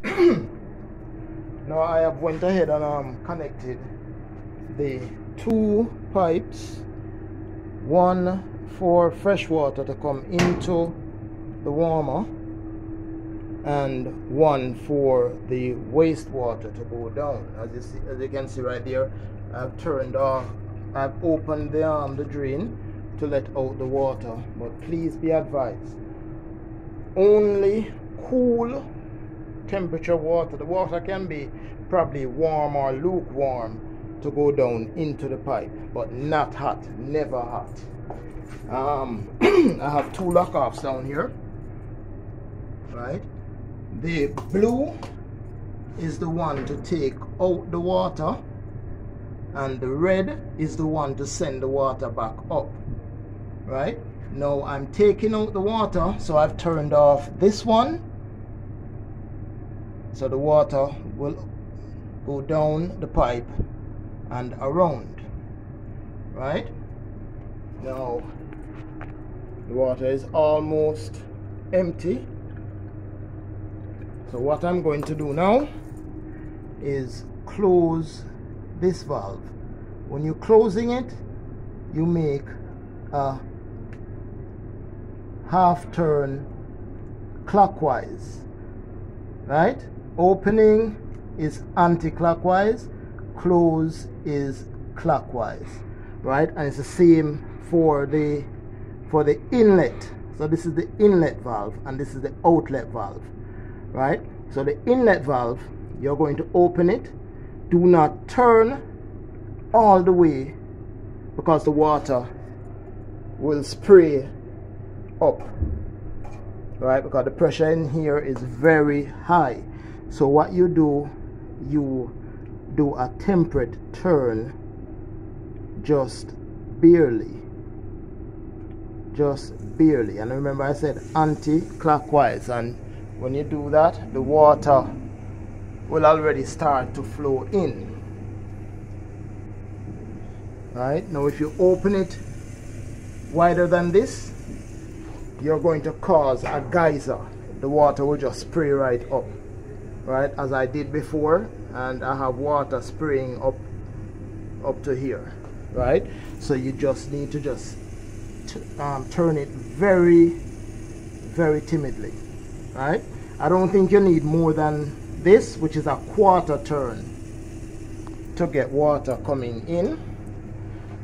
Now I have went ahead and connected the two pipes, one for fresh water to come into the warmer and one for the wastewater to go down. As you can see right there, I've opened the drain to let out the water, but please be advised, only cool temperature water. The water can be probably warm or lukewarm to go down into the pipe, but not hot, never hot. I have two lock-offs down here, right? The blue is the one to take out the water, and the red is the one to send the water back up, right? Now I'm taking out the water, so I've turned off this one, so the water will go down the pipe and around, right? Now the water is almost empty, so what I'm going to do now is close this valve. When you're closing it, you make a half turn clockwise, right? Opening is anti-clockwise, close is clockwise, right? And it's the same for the inlet. So this is the inlet valve and this is the outlet valve, right? So the inlet valve, you're going to open it. Do not turn all the way, because the water will spray up, right? Because the pressure in here is very high. So what you do a temperate turn, just barely, and remember I said anti-clockwise, and when you do that, the water will already start to flow in. Right now, if you open it wider than this, you're going to cause a geyser. The water will just spray right up, right, as I did before, and I have water spraying up to here, right? So you just need to turn it very timidly, right? I don't think you need more than this, which is a quarter turn, to get water coming in,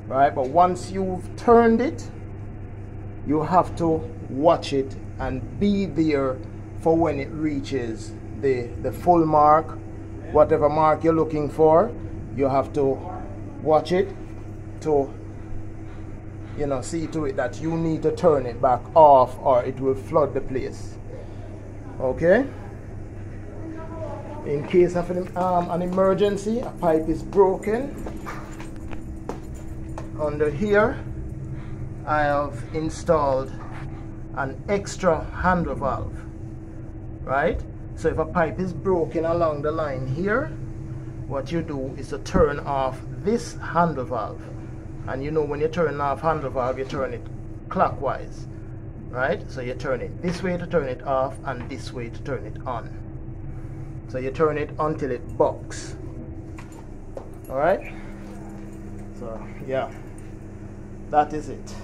right? But once you've turned it, you have to watch it and be there for when it reaches the full mark, whatever mark you're looking for. You have to watch it to, you know, see to it that you need to turn it back off or it will flood the place. Okay? In case of an emergency, a pipe is broken, under here I have installed an extra handle valve, right? So if a pipe is broken along the line here, what you do is to turn off this handle valve. And you know, when you turn off handle valve, you turn it clockwise, right? So you turn it this way to turn it off and this way to turn it on. So you turn it until it bucks. All right? So yeah, that is it.